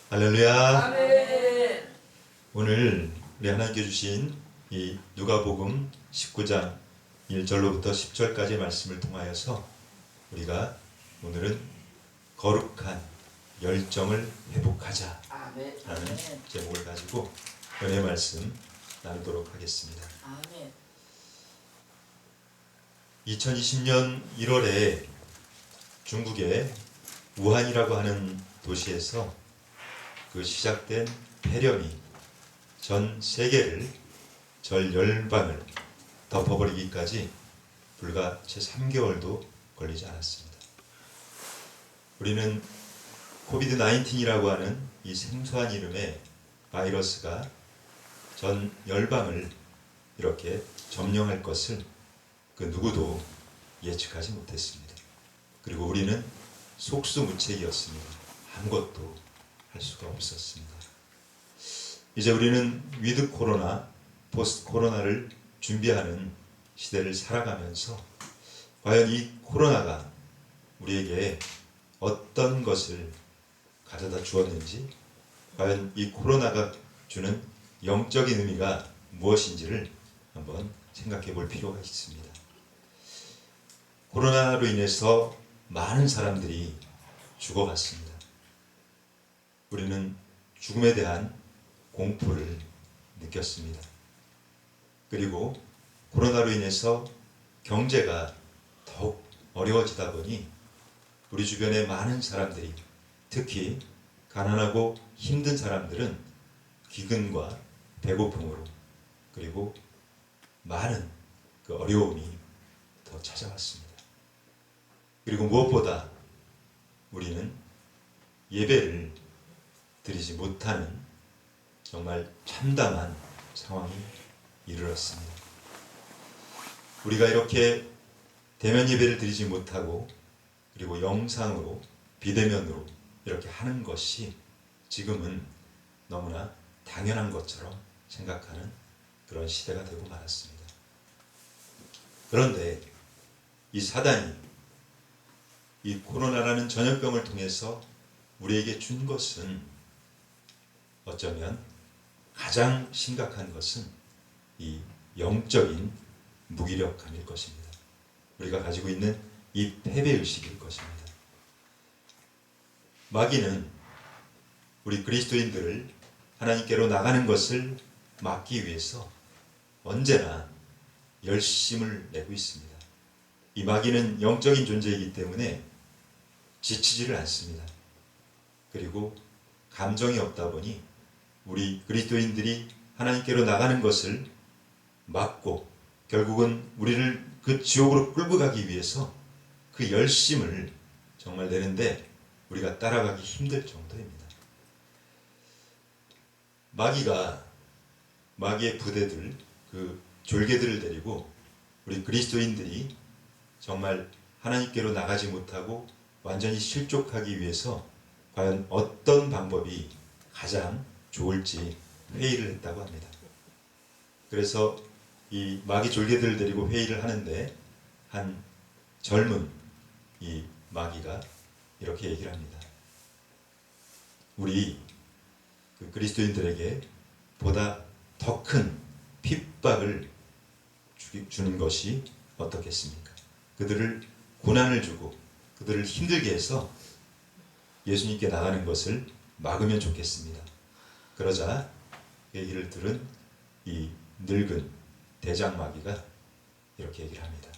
할렐루야. 아멘. 오늘 우리 하나님께 주신 이 누가복음 19장 1절로부터 10절까지의 말씀을 통하여서 우리가 오늘은 거룩한 열정을 회복하자 아멘. 라는 아멘. 제목을 가지고 은혜의 말씀 나누도록 하겠습니다. 아멘. 2020년 1월에 중국의 우한이라고 하는 도시에서 그 시작된 폐렴이 전 세계를 전열반을 덮어버리기까지 불과 채 3개월도 걸리지 않았습니다. 우리는 코비드 19이라고 하는 이 생소한 이름의 바이러스가 전 열방을 이렇게 점령할 것을 그 누구도 예측하지 못했습니다. 그리고 우리는 속수무책이었습니다. 아무것도 할 수가 없었습니다. 이제 우리는 위드 코로나, 포스트 코로나를 준비하는 시대를 살아가면서 과연 이 코로나가 우리에게 어떤 것을 가져다 주었는지, 과연 이 코로나가 주는 영적인 의미가 무엇인지를 한번 생각해 볼 필요가 있습니다. 코로나로 인해서 많은 사람들이 죽어갔습니다. 우리는 죽음에 대한 공포를 느꼈습니다. 그리고 코로나로 인해서 경제가 더욱 어려워지다 보니 우리 주변의 많은 사람들이, 특히 가난하고 힘든 사람들은 기근과 배고픔으로, 그리고 많은 그 어려움이 더 찾아왔습니다. 그리고 무엇보다 우리는 예배를 드리지 못하는 정말 참담한 상황이 이르렀습니다. 우리가 이렇게 대면 예배를 드리지 못하고, 그리고 영상으로, 비대면으로 이렇게 하는 것이 지금은 너무나 당연한 것처럼 생각하는 그런 시대가 되고 말았습니다. 그런데 이 사단이 이 코로나라는 전염병을 통해서 우리에게 준 것은, 어쩌면 가장 심각한 것은 이 영적인 무기력함일 것입니다. 우리가 가지고 있는 이 패배의식일 것입니다. 마귀는 우리 그리스도인들을 하나님께로 나가는 것을 막기 위해서 언제나 열심을 내고 있습니다. 이 마귀는 영적인 존재이기 때문에 지치지를 않습니다. 그리고 감정이 없다 보니 우리 그리스도인들이 하나님께로 나가는 것을 막고, 결국은 우리를 그 지옥으로 끌고 가기 위해서 그 열심을 정말 내는데 우리가 따라가기 힘들 정도입니다. 마귀의 부대들, 그 졸개들을 데리고 우리 그리스도인들이 정말 하나님께로 나가지 못하고 완전히 실족하기 위해서 과연 어떤 방법이 가장 좋을지 회의를 했다고 합니다. 그래서 이 마귀 졸개들을 데리고 회의를 하는데 한 젊은 이 마귀가 이렇게 얘기를 합니다. 우리 그 그리스도인들에게 보다 더 큰 핍박을 주는 것이 어떻겠습니까? 그들을 고난을 주고 그들을 힘들게 해서 예수님께 나가는 것을 막으면 좋겠습니다. 그러자 얘기를 들은 이 늙은 대장마귀가 이렇게 얘기를 합니다.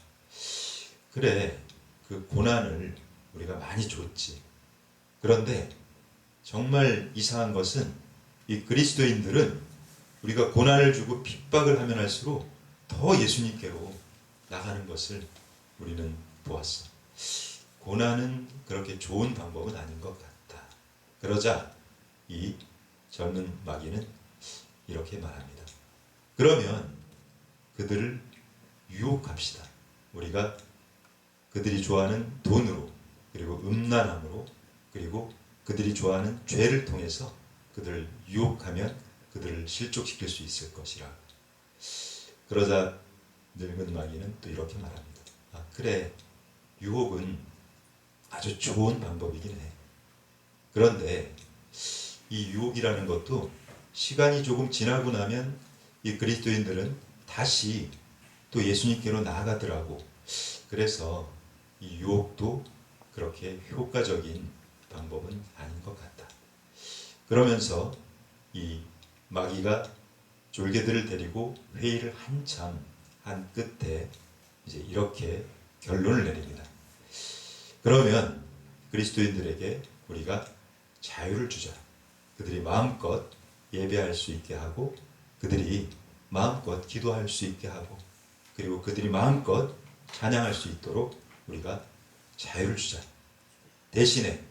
그래, 그 고난을 우리가 많이 줬지. 그런데 정말 이상한 것은 이 그리스도인들은 우리가 고난을 주고 핍박을 하면 할수록 더 예수님께로 나가는 것을 우리는 보았어. 고난은 그렇게 좋은 방법은 아닌 것 같다. 그러자 이 젊은 마귀는 이렇게 말합니다. 그러면 그들을 유혹합시다. 우리가 그들이 좋아하는 돈으로, 그리고 음란함으로, 그리고 그들이 좋아하는 죄를 통해서 그들을 유혹하면 그들을 실족시킬 수 있을 것이라. 그러자 늙은 마귀는 또 이렇게 말합니다. 아, 그래, 유혹은 아주 좋은 방법이긴 해. 그런데 이 유혹이라는 것도 시간이 조금 지나고 나면 이 그리스도인들은 다시 또 예수님께로 나아가더라고. 그래서 이 유혹도 그렇게 효과적인 방법은 아닌 것 같다. 그러면서 이 마귀가 졸개들을 데리고 회의를 한참 한 끝에 이제 이렇게 결론을 내립니다. 그러면 그리스도인들에게 우리가 자유를 주자. 그들이 마음껏 예배할 수 있게 하고, 그들이 마음껏 기도할 수 있게 하고, 그리고 그들이 마음껏 찬양할 수 있도록 우리가 자유를 주자. 대신에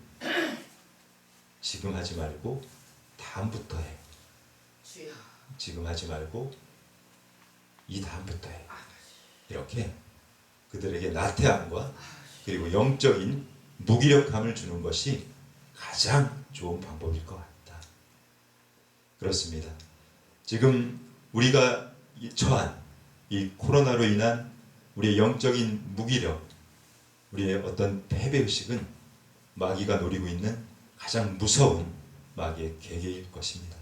지금 하지 말고 다음부터 해. 지금 하지 말고 이 다음부터 해. 이렇게 그들에게 나태함과 그리고 영적인 무기력함을 주는 것이 가장 좋은 방법일 것 같다. 그렇습니다. 지금 우리가 처한 이 코로나로 인한 우리의 영적인 무기력, 우리의 어떤 패배의식은 마귀가 노리고 있는 가장 무서운 마귀의 계계일 것입니다.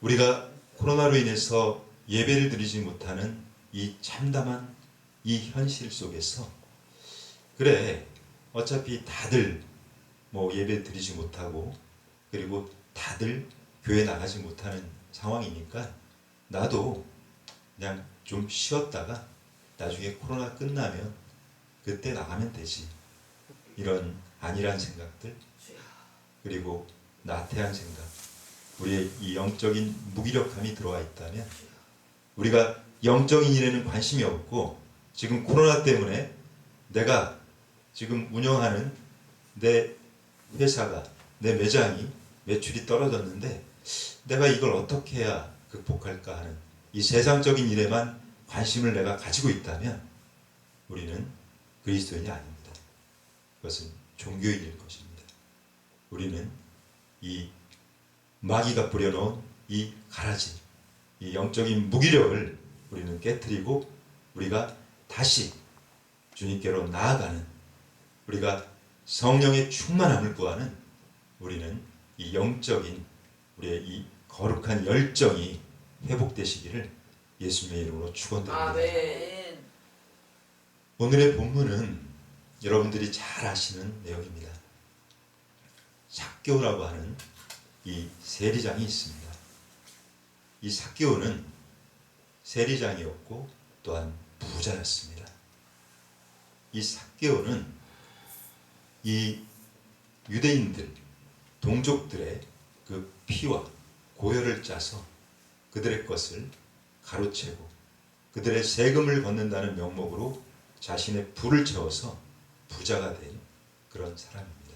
우리가 코로나로 인해서 예배를 드리지 못하는 이 참담한 이 현실 속에서, 그래 어차피 다들 뭐 예배 드리지 못하고 그리고 다들 교회 나가지 못하는 상황이니까 나도 그냥 좀 쉬었다가 나중에 코로나 끝나면 그때 나가면 되지, 이런 안일한 생각들, 그리고 나태한 생각, 우리의 이 영적인 무기력함이 들어와 있다면, 우리가 영적인 일에는 관심이 없고 지금 코로나 때문에 내가 지금 운영하는 내 회사가, 내 매장이 매출이 떨어졌는데 내가 이걸 어떻게 해야 극복할까 하는 이 세상적인 일에만 관심을 내가 가지고 있다면 우리는 그리스도인이 아닙니다. 그것은 종교인일 것입니다. 우리는 이 마귀가 뿌려놓은 이 가라지, 이 영적인 무기력을 우리는 깨트리고 우리가 다시 주님께로 나아가는, 우리가 성령의 충만함을 구하는, 우리는 이 영적인 우리의 이 거룩한 열정이 회복되시기를 예수님의 이름으로 축원드립니다. 아멘. 오늘의 본문은 여러분들이 잘 아시는 내용입니다. 삭개오라고 하는 이 세리장이 있습니다. 이 삭개오는 세리장이었고 또한 부자였습니다. 이 삭개오는 이 유대인들, 동족들의 그 피와 고혈을 짜서 그들의 것을 가로채고 그들의 세금을 걷는다는 명목으로 자신의 부를 채워서 부자가 된 그런 사람입니다.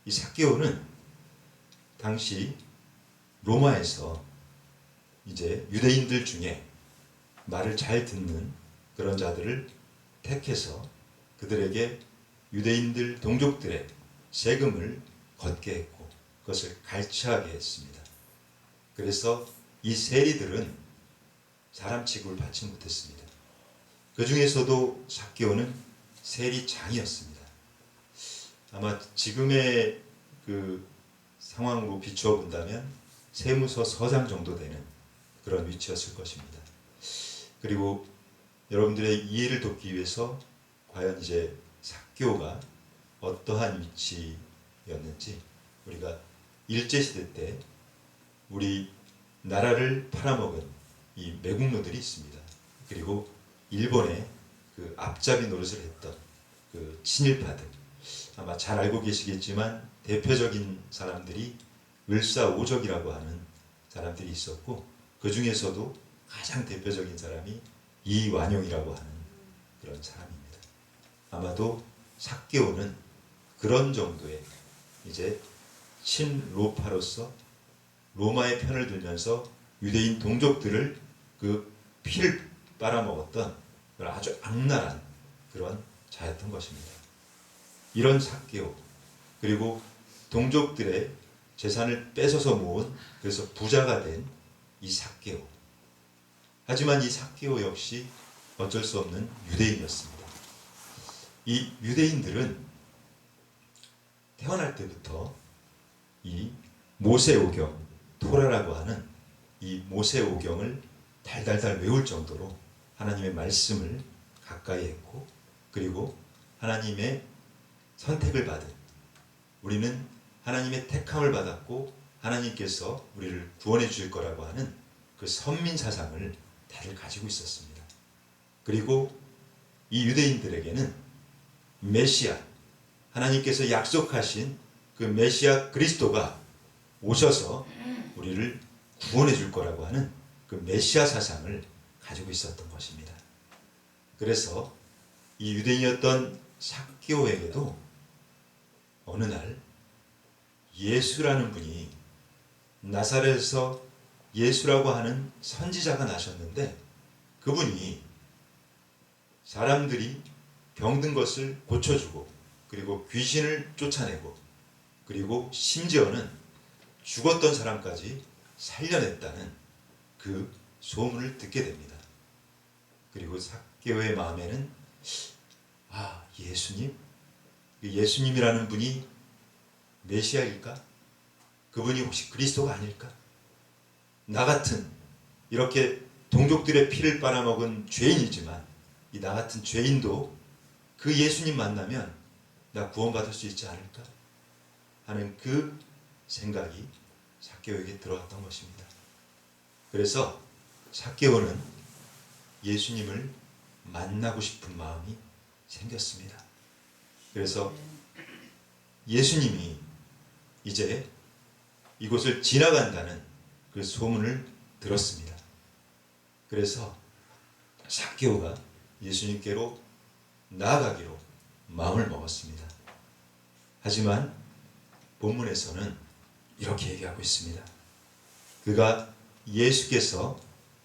이 삭개오는 당시 로마에서 이제 유대인들 중에 말을 잘 듣는 그런 자들을 택해서 그들에게 유대인들 동족들의 세금을 걷게 했고 그것을 갈취하게 했습니다. 그래서 이 세리들은 사람 취급을 받지 못했습니다. 그 중에서도 삭개오는 세리장이었습니다. 아마 지금의 그 상황으로 비추어 본다면 세무서 서장 정도 되는 그런 위치였을 것입니다. 그리고 여러분들의 이해를 돕기 위해서 과연 이제 삭개오가 어떠한 위치였는지, 우리가 일제시대 때 우리 나라를 팔아먹은 이 매국노들이 있습니다. 그리고 일본의 그 앞잡이 노릇을 했던 그 친일파들, 아마 잘 알고 계시겠지만 대표적인 사람들이 을사오적이라고 하는 사람들이 있었고, 그 중에서도 가장 대표적인 사람이 이완용이라고 하는 그런 사람입니다. 아마도 삭개오는 그런 정도의 이제 친로파로서 로마의 편을 들면서 유대인 동족들을 그 피를 빨아먹었던 그런 아주 악랄한 그런 자였던 것입니다. 이런 삭개오, 그리고 동족들의 재산을 뺏어서 모은, 그래서 부자가 된 이 삭개오. 하지만 이 삭개오 역시 어쩔 수 없는 유대인이었습니다. 이 유대인들은 태어날 때부터 이 모세오경, 토라라고 하는 이 모세오경을 달달달 외울 정도로 하나님의 말씀을 가까이 했고, 그리고 하나님의 선택을 받은, 우리는 하나님의 택함을 받았고 하나님께서 우리를 구원해 주실 거라고 하는 그 선민 사상을 다들 가지고 있었습니다. 그리고 이 유대인들에게는 메시아, 하나님께서 약속하신 그 메시아 그리스도가 오셔서 우리를 구원해 줄 거라고 하는 그 메시아 사상을 가지고 있었던 것입니다. 그래서 이 유대인이었던 삭개오에게도 어느 날 예수라는 분이, 나사렛에서 예수라고 하는 선지자가 나셨는데, 그분이 사람들이 병든 것을 고쳐주고, 그리고 귀신을 쫓아내고, 그리고 심지어는 죽었던 사람까지 살려냈다는 그 소문을 듣게 됩니다. 그리고 삭개오의 마음에는 예수님? 예수님이라는 분이 메시아일까? 그분이 혹시 그리스도가 아닐까? 나 같은 이렇게 동족들의 피를 빨아먹은 죄인이지만 이 나 같은 죄인도 그 예수님 만나면 나 구원받을 수 있지 않을까? 하는 그 생각이 삭개오에게 들어왔던 것입니다. 그래서 삭개오는 예수님을 만나고 싶은 마음이 생겼습니다. 그래서 예수님이 이제 이곳을 지나간다는 그 소문을 들었습니다. 그래서 삭개오가 예수님께로 나아가기로 마음을 먹었습니다. 하지만 본문에서는 이렇게 얘기하고 있습니다. 그가 예수께서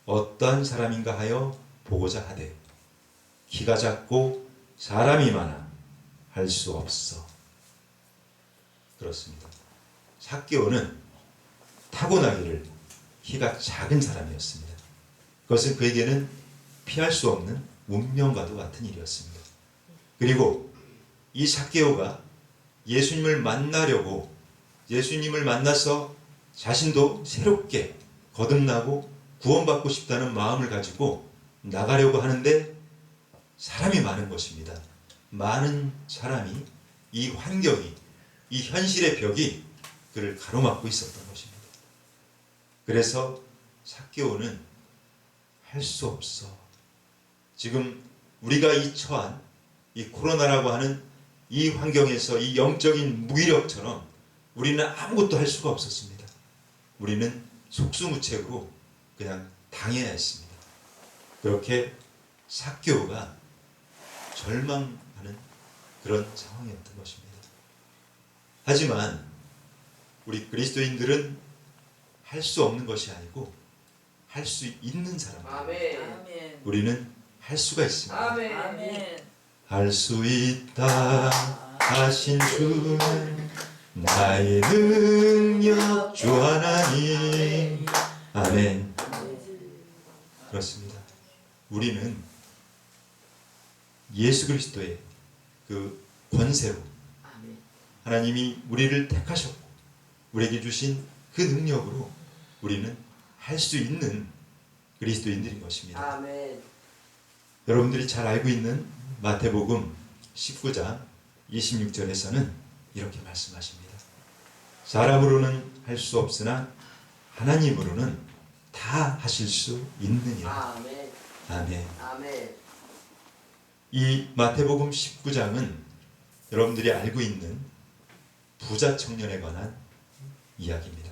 어떠한 사람인가 하여 보고자 하되 키가 작고 사람이 많아 할 수 없어. 그렇습니다. 삭개오는 타고나기를 키가 작은 사람이었습니다. 그것은 그에게는 피할 수 없는 운명과도 같은 일이었습니다. 그리고 이 삭개오가 예수님을 만나려고, 예수님을 만나서 자신도 새롭게 거듭나고 구원받고 싶다는 마음을 가지고 나가려고 하는데 사람이 많은 것입니다. 많은 사람이, 이 환경이, 이 현실의 벽이 그를 가로막고 있었던 것입니다. 그래서 삭개오는 할 수 없어. 지금 우리가 이 처한 이 코로나라고 하는 이 환경에서 이 영적인 무기력처럼 우리는 아무것도 할 수가 없었습니다. 우리는 속수무책으로 그냥 당해야 했습니다. 그렇게 삭개오가 절망하는 그런 상황이었던 것입니다. 하지만 우리 그리스도인들은 할 수 없는 것이 아니고 할 수 있는 사람입니다. 우리는 할 수가 있습니다. 아멘. 할 수 있다 하신 주는 나의 능력 주 하나님. 아멘. 그렇습니다. 우리는 예수 그리스도의 그 권세로 하나님이 우리를 택하셨고 우리에게 주신 그 능력으로 우리는 할 수 있는 그리스도인들인 것입니다. 아멘. 여러분들이 잘 알고 있는 마태복음 19장 26절에서는 이렇게 말씀하십니다. 사람으로는 할 수 없으나 하나님으로는 다 하실 수 있느니라. 아멘. 아멘. 아멘. 이 마태복음 19장은 여러분들이 알고 있는 부자 청년에 관한 이야기입니다.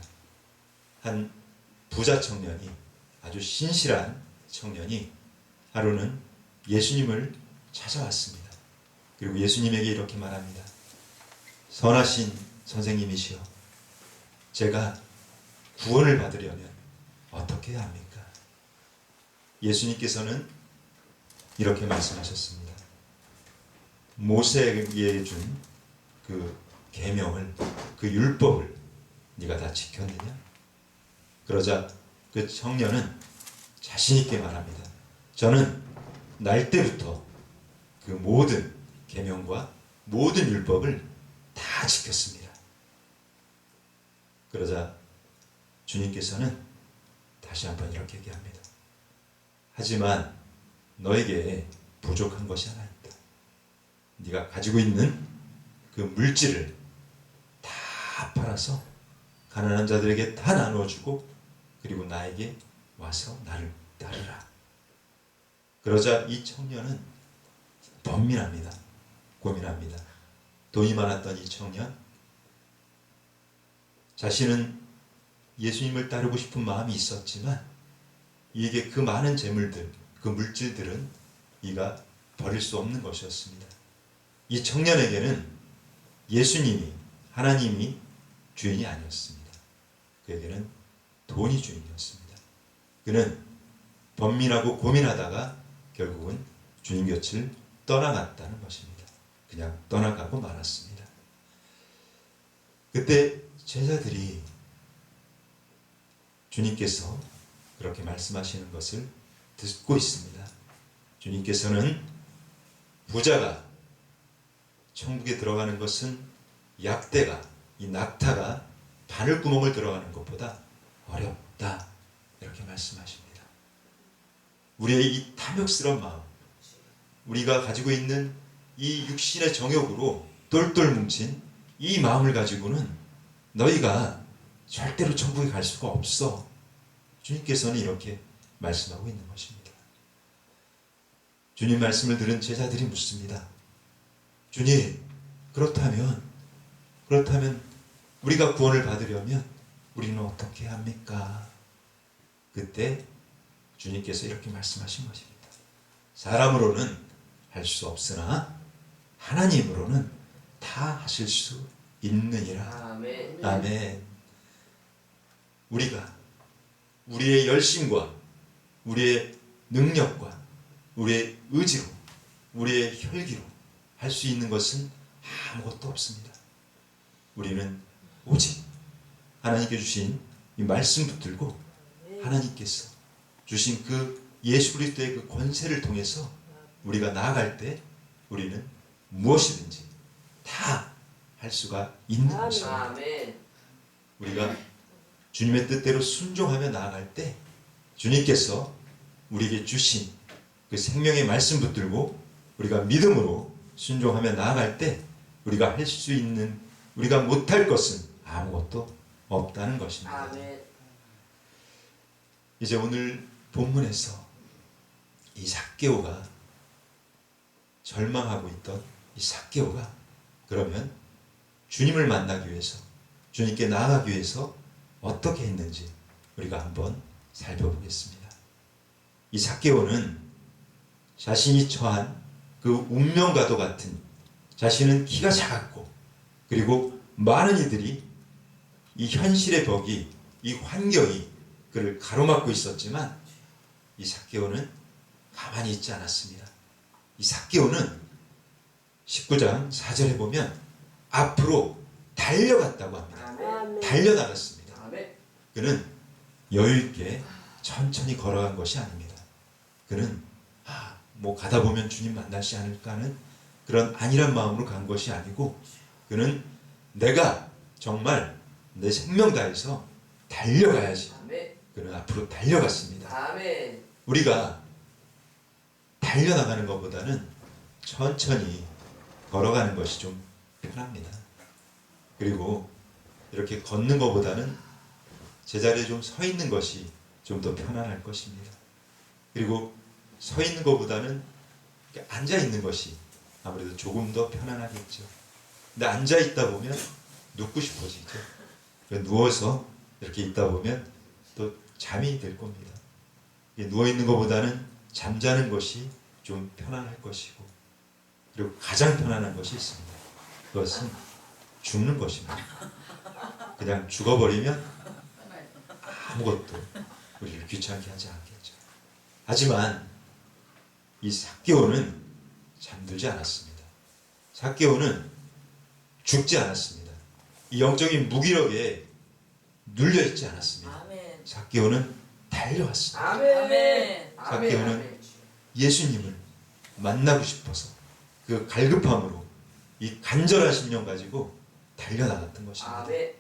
한 부자 청년이, 아주 신실한 청년이 하루는 예수님을 찾아왔습니다. 그리고 예수님에게 이렇게 말합니다. 선하신 선생님이시여, 제가 구원을 받으려면 어떻게 해야 합니까? 예수님께서는 이렇게 말씀하셨습니다. 모세에게 준 그 계명을, 그 율법을 네가 다 지켰느냐? 그러자 그 청년은 자신 있게 말합니다. 저는 날 때부터 그 모든 계명과 모든 율법을 다 지켰습니다. 그러자 주님께서는 다시 한번 이렇게 얘기합니다. 하지만 너에게 부족한 것이 하나 있다. 네가 가지고 있는 그 물질을 다 팔아서 가난한 자들에게 다 나누어주고 그리고 나에게 와서 나를 따르라. 그러자 이 청년은 번민합니다. 고민합니다. 돈이 많았던 이 청년, 자신은 예수님을 따르고 싶은 마음이 있었지만 이에게 그 많은 재물들, 그 물질들은 이가 버릴 수 없는 것이었습니다. 이 청년에게는 예수님이, 하나님이 주인이 아니었습니다. 그에게는 돈이 주인이었습니다. 그는 번민하고 고민하다가 결국은 주님 곁을 떠나갔다는 것입니다. 그냥 떠나가고 말았습니다. 그때 제자들이 주님께서 그렇게 말씀하시는 것을 듣고 있습니다. 주님께서는 부자가 천국에 들어가는 것은 약대가, 이 낙타가 바늘구멍을 들어가는 것보다 어렵다, 이렇게 말씀하십니다. 우리의 이 탐욕스러운 마음, 우리가 가지고 있는 이 육신의 정욕으로 똘똘 뭉친 이 마음을 가지고는 너희가 절대로 천국에 갈 수가 없어. 주님께서는 이렇게 말씀하고 있는 것입니다. 주님 말씀을 들은 제자들이 묻습니다. 주님, 그렇다면 우리가 구원을 받으려면 우리는 어떻게 해야 합니까? 그때 주님께서 이렇게 말씀하신 것입니다. 사람으로는 할 수 없으나 하나님으로는 다 하실 수 있느니라. 아멘. 아멘. 우리가 우리의 열심과 우리의 능력과 우리의 의지로, 우리의 혈기로 할 수 있는 것은 아무것도 없습니다. 우리는 오직 하나님께 주신 이 말씀 붙들고 하나님께서 주신 그 예수 그리스도의 그 권세를 통해서 우리가 나아갈 때 우리는 무엇이든지 다 할 수가 있는 것입니다. 아멘. 우리가 주님의 뜻대로 순종하며 나아갈 때 주님께서 우리에게 주신 그 생명의 말씀 붙들고 우리가 믿음으로 순종하며 나아갈 때 우리가 할 수 있는, 우리가 못할 것은 아무것도 없다는 것입니다. 아멘. 이제 오늘 본문에서 이 삭개오가 절망하고 있던 이 삭개오가 그러면 주님을 만나기 위해서, 주님께 나아가기 위해서 어떻게 했는지 우리가 한번 살펴보겠습니다. 이 삭개오는 자신이 처한 그 운명과도 같은, 자신은 키가 작았고 그리고 많은 이들이 이 현실의 벽이, 이 환경이 그를 가로막고 있었지만 이 삭개오는 가만히 있지 않았습니다. 이 삭개오는 19장 4절에 보면 앞으로 달려갔다고 합니다. 아멘. 달려나갔습니다. 아멘. 그는 여유있게 천천히 걸어간 것이 아닙니다. 그는 뭐 가다 보면 주님 만나지 않을까 하는 그런 안일한 마음으로 간 것이 아니고 그는 내가 정말 내 생명 다해서 달려가야지. 아멘. 그는 앞으로 달려갔습니다. 아멘. 우리가 달려나가는 것보다는 천천히 걸어가는 것이 좀 편합니다. 그리고 이렇게 걷는 것보다는 제자리에 좀 서 있는 것이 좀 더 편안할 것입니다. 그리고 서 있는 것보다는 앉아 있는 것이 아무래도 조금 더 편안하겠죠. 근데 앉아 있다 보면 눕고 싶어지죠. 누워서 이렇게 있다 보면 또 잠이 들 겁니다. 누워 있는 것보다는 잠자는 것이 좀 편안할 것이고, 그리고 가장 편안한 것이 있습니다. 그것은 죽는 것입니다. 그냥 죽어버리면 아무것도 우리를 귀찮게 하지 않겠죠. 하지만 이 삭개오는 잠들지 않았습니다. 삭개오는 죽지 않았습니다. 이 영적인 무기력에 눌려있지 않았습니다. 아멘. 삭개오는 달려왔습니다. 아멘. 삭개오는 예수님을 만나고 싶어서 그 갈급함으로 이 간절한 심령 가지고 달려나갔던 것입니다. 아멘.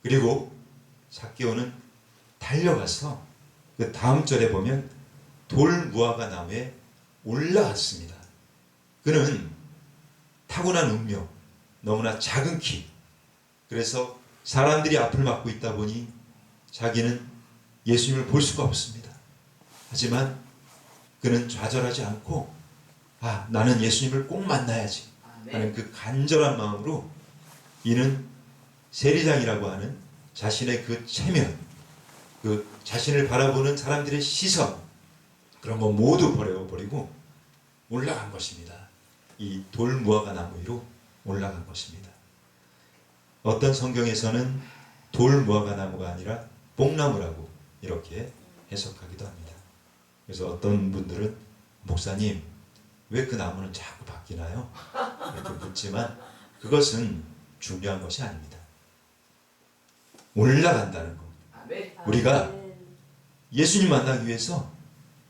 그리고 삭개오는 달려가서 그 다음 절에 보면 돌 무화과 나무에 올라갔습니다. 그는 타고난 운명, 너무나 작은 키, 그래서 사람들이 앞을 막고 있다 보니 자기는 예수님을 볼 수가 없습니다. 하지만 그는 좌절하지 않고 나는 예수님을 꼭 만나야지 하는 그 간절한 마음으로 이는 세리장이라고 하는 자신의 그 체면, 그 자신을 바라보는 사람들의 시선, 그런 거 모두 버려버리고 올라간 것입니다. 이 돌무화과 나무 위로 올라간 것입니다. 어떤 성경에서는 돌무화과 나무가 아니라 뽕나무라고 이렇게 해석하기도 합니다. 그래서 어떤 분들은 목사님 왜 그 나무는 자꾸 바뀌나요? 이렇게 묻지만 그것은 중요한 것이 아닙니다. 올라간다는 것. 우리가 예수님 만나기 위해서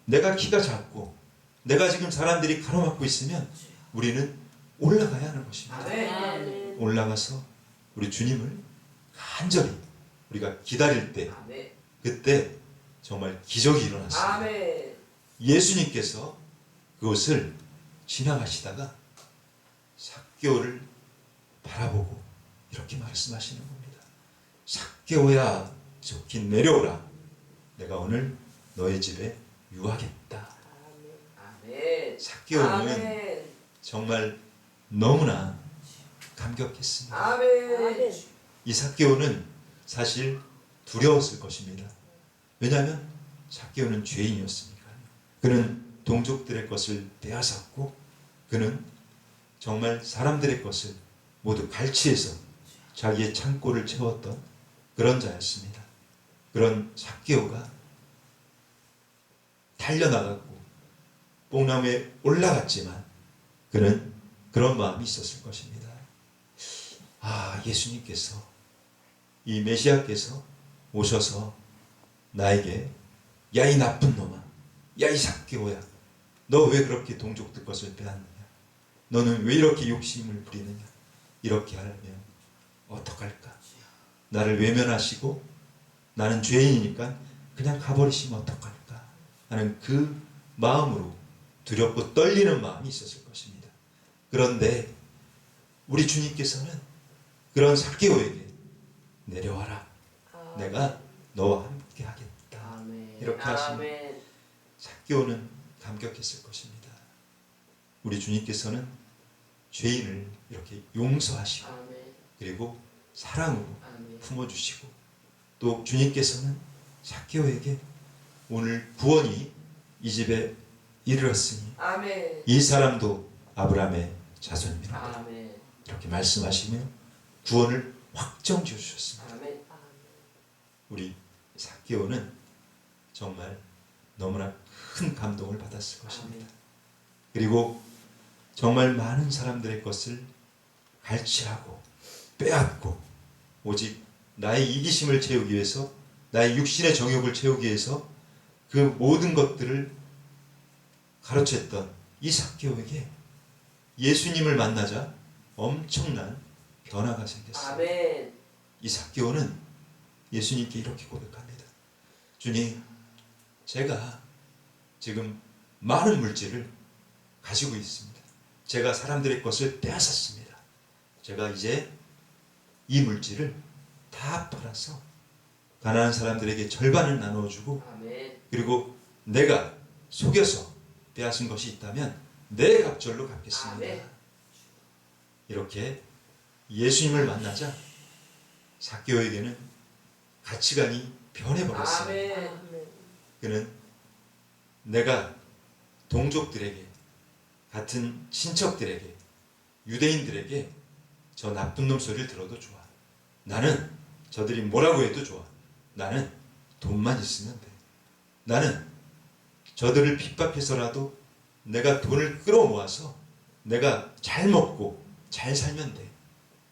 내가 키가 작고 내가 지금 사람들이 가로막고 있으면 우리는 올라가야 하는 것입니다. 올라가서 우리 주님을 간절히 우리가 기다릴 때 그때 정말 기적이 일어났습니다. 예수님께서 그것을 지나가시다가 삭개오를 바라보고 이렇게 말씀하시는 겁니다. 삭개오야 저기 내려오라. 내가 오늘 너의 집에 유하겠다. 삭개오는 정말 너무나 감격했습니다. 이 삭개오는 사실 두려웠을 것입니다. 왜냐하면 삭개오는 죄인이었으니까요. 그는 동족들의 것을 빼앗았고 그는 정말 사람들의 것을 모두 갈취해서 자기의 창고를 채웠던 그런 자였습니다. 그런 삭개오가 달려나갔고 뽕나무에 올라갔지만 그는 그런 마음이 있었을 것입니다. 예수님께서 이 메시아께서 오셔서 나에게 야 이 나쁜 놈아, 야 이 삭개오야, 너 왜 그렇게 동족들 것을 빼앗느냐, 너는 왜 이렇게 욕심을 부리느냐, 이렇게 하면 어떡할까? 나를 외면하시고 나는 죄인이니까 그냥 가버리시면 어떡할까 하는 그 마음으로 두렵고 떨리는 마음이 있었을 것입니다. 그런데 우리 주님께서는 그런 삭개오에게 내려와라, 내가 너와 함께 하겠다, 이렇게 하시면 삭개오는 감격했을 것입니다. 우리 주님께서는 죄인을 이렇게 용서하시고 그리고 사랑으로 품어주시고 또 주님께서는 삭개오에게 오늘 구원이 이 집에 이르렀으니 이 사람도 아브라함의 자손이라 이렇게 말씀하시며 구원을 확정 지어주셨습니다. 우리 삭개오는 정말 너무나 큰 감동을 받았을 것입니다. 그리고 정말 많은 사람들의 것을 갈취하고 빼앗고 오직 나의 이기심을 채우기 위해서, 나의 육신의 정욕을 채우기 위해서 그 모든 것들을 가로챘던 이 삭개오에게 예수님을 만나자 엄청난 변화가 생겼습니다. 이 삭개오는 예수님께 이렇게 고백합니다. 주님, 제가 지금 많은 물질을 가지고 있습니다. 제가 사람들의 것을 빼앗았습니다. 제가 이제 이 물질을 다 팔아서 가난한 사람들에게 절반을 나누어주고 그리고 내가 속여서 빼앗은 것이 있다면 내 갑절로 갚겠습니다. 이렇게 예수님을 만나자 삭개오에게는 가치관이 변해버렸습니다. 그는 내가 동족들에게, 같은 친척들에게, 유대인들에게 저 나쁜 놈 소리를 들어도 좋아. 나는 저들이 뭐라고 해도 좋아. 나는 돈만 있으면 돼. 나는 저들을 핍박해서라도 내가 돈을 끌어모아서 내가 잘 먹고 잘 살면 돼.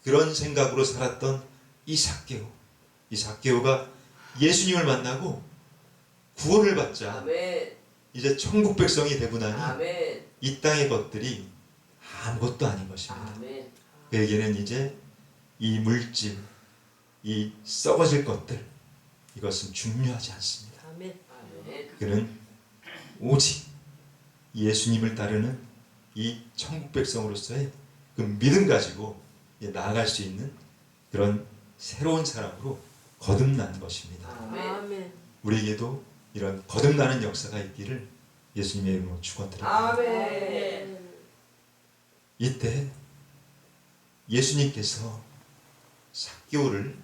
그런 생각으로 살았던 이 삭개오. 이 삭개오가 예수님을 만나고 구원을 받자 이제 천국 백성이 되고 나니 이 땅의 것들이 아무것도 아닌 것입니다. 그에게는 이제 이 물질, 이 썩어질 것들, 이것은 중요하지 않습니다. 아멘. 그는 오직 예수님을 따르는 이 천국 백성으로서의 그 믿음 가지고 나아갈 수 있는 그런 새로운 사람으로 거듭난 것입니다. 아멘. 우리에게도 이런 거듭나는 역사가 있기를 예수님의 이름으로 축원드립니다. 아멘. 이때 예수님께서 삭개오를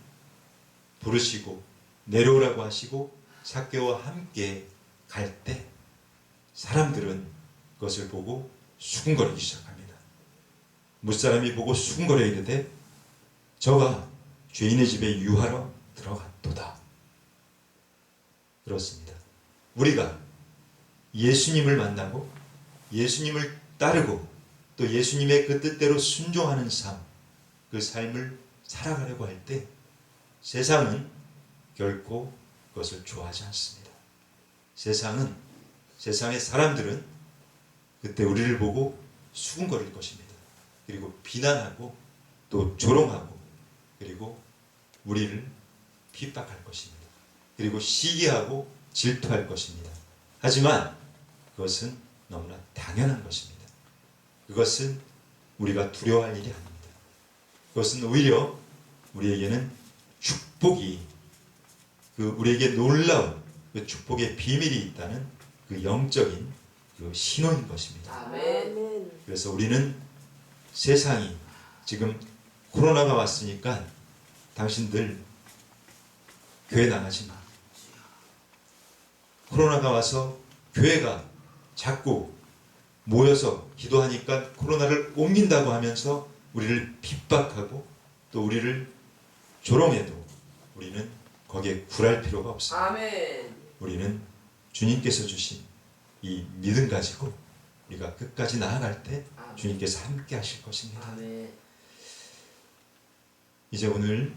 부르시고 내려오라고 하시고 삭개오와 함께 갈 때 사람들은 그것을 보고 수군거리기 시작합니다. 무사람이 보고 수군거려 이르되 저가 죄인의 집에 유하러 들어갔도다. 그렇습니다. 우리가 예수님을 만나고 예수님을 따르고 또 예수님의 그 뜻대로 순종하는 삶, 그 삶을 살아가려고 할 때 세상은 결코 그것을 좋아하지 않습니다. 세상의 사람들은 그때 우리를 보고 수군거릴 것입니다. 그리고 비난하고 또 조롱하고 그리고 우리를 핍박할 것입니다. 그리고 시기하고 질투할 것입니다. 하지만 그것은 너무나 당연한 것입니다. 그것은 우리가 두려워할 일이 아닙니다. 그것은 오히려 우리에게는 축복이 우리에게 놀라운 그 축복의 비밀이 있다는 그 영적인 그 신호인 것입니다. 아멘. 그래서 우리는 세상이 지금 코로나가 왔으니까 당신들 교회 나가지 마. 코로나가 와서 교회가 자꾸 모여서 기도하니까 코로나를 옮긴다고 하면서 우리를 핍박하고 또 우리를 조롱해도 우리는 거기에 굴할 필요가 없습니다. 아멘. 우리는 주님께서 주신 이 믿음 가지고 우리가 끝까지 나아갈 때 주님께서 함께 하실 것입니다. 아멘. 이제 오늘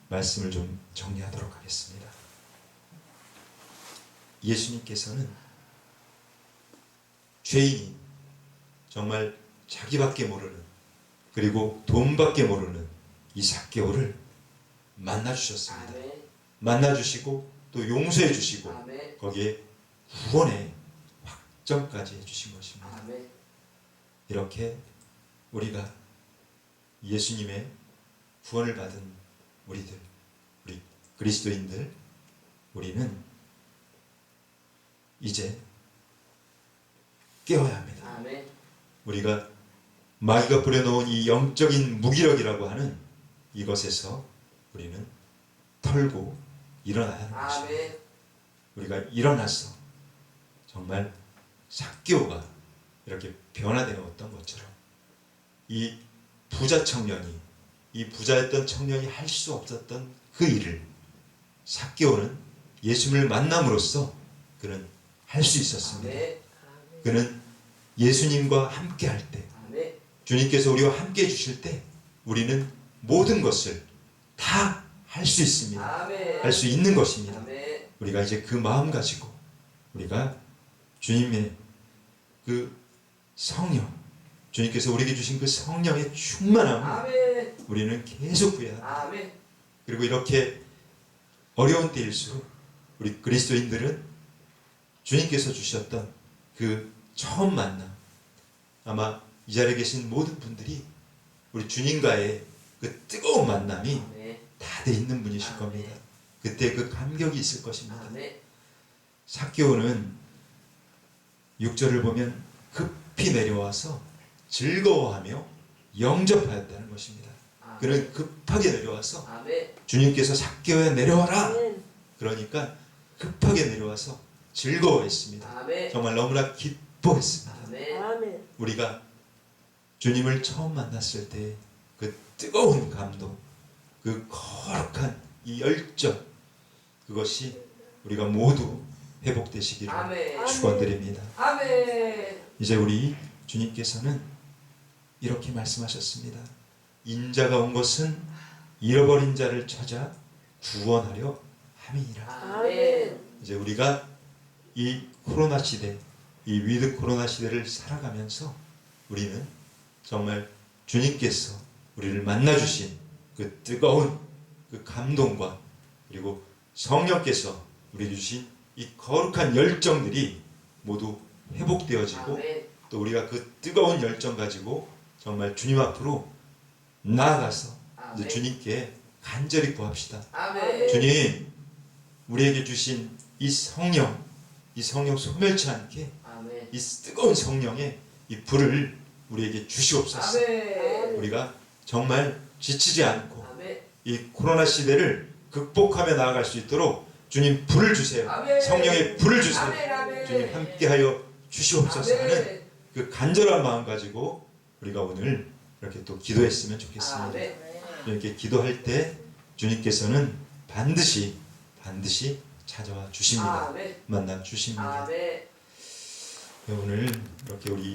말씀을 좀 정리하도록 하겠습니다. 예수님께서는 죄인이 정말 자기밖에 모르는 그리고 돈밖에 모르는 이 삭개오를 만나주셨습니다. 아멘. 만나주시고 또 용서해 주시고 아멘. 거기에 구원의 확정까지 해주신 것입니다. 아멘. 이렇게 우리가 예수님의 구원을 받은 우리 그리스도인들, 우리는 이제 깨어야 합니다. 아멘. 우리가 마귀가 부려놓은 이 영적인 무기력이라고 하는 이것에서 우리는 털고 일어나야 하는 것입니다. 아멘. 우리가 일어나서 정말 삭개오가 이렇게 변화되었던 것처럼 이 부자 청년이 이 부자였던 청년이 할 수 없었던 그 일을 삭개오는 예수님을 만남으로써 그는 할 수 있었습니다. 아멘. 그는 예수님과 함께 할 때 아멘. 주님께서 우리와 함께 해주실 때 우리는 모든 것을 다 할 수 있습니다. 아멘. 할 수 있는 것입니다. 아멘. 우리가 이제 그 마음 가지고 우리가 주님의 그 성령, 주님께서 우리에게 주신 그 성령의 충만함을 아멘. 우리는 계속 구해야 합니다. 아멘. 그리고 이렇게 어려운 때일수록 우리 그리스도인들은 주님께서 주셨던 그 처음 만남, 아마 이 자리에 계신 모든 분들이 우리 주님과의 그 뜨거운 만남이 아멘. 다 돼 있는 분이실 겁니다. 그때 그 감격이 있을 것입니다. 아멘. 삭개오는 6절을 보면 급히 내려와서 즐거워하며 영접하였다는 것입니다. 그는 급하게 내려와서 아멘. 주님께서 삭개오야 내려와라. 아멘. 그러니까 급하게 내려와서 즐거워했습니다. 아멘. 정말 너무나 기뻐했습니다. 아멘. 아멘. 우리가 주님을 처음 만났을 때 그 뜨거운 감동, 그 거룩한 이 열정, 그것이 우리가 모두 회복되시기를 아멘. 축원드립니다. 아멘. 이제 우리 주님께서는 이렇게 말씀하셨습니다. 인자가 온 것은 잃어버린 자를 찾아 구원하려 함이니라. 아멘. 이제 우리가 이 코로나 시대, 이 위드 코로나 시대를 살아가면서 우리는 정말 주님께서 우리를 만나주신 그 뜨거운 그 감동과 그리고 성령께서 우리에게 주신 이 거룩한 열정들이 모두 회복되어지고 아멘. 또 우리가 그 뜨거운 열정 가지고 정말 주님 앞으로 나아가서 이제 아멘. 주님께 간절히 구합시다. 아멘. 주님, 우리에게 주신 이 성령 소멸치 않게 아멘. 이 뜨거운 성령의 이 불을 우리에게 주시옵소서. 아멘. 우리가 정말 지치지 않고 아멘. 이 코로나 시대를 극복하며 나아갈 수 있도록 주님 불을 주세요. 아멘. 성령의 불을 주세요. 아멘. 아멘. 주님 함께하여 주시옵소서 하는 아멘. 그 간절한 마음 가지고 우리가 오늘 이렇게 또 기도했으면 좋겠습니다. 아멘. 이렇게 기도할 때 주님께서는 반드시 찾아와 주십니다. 아멘. 만나 주십니다. 아멘. 오늘 이렇게 우리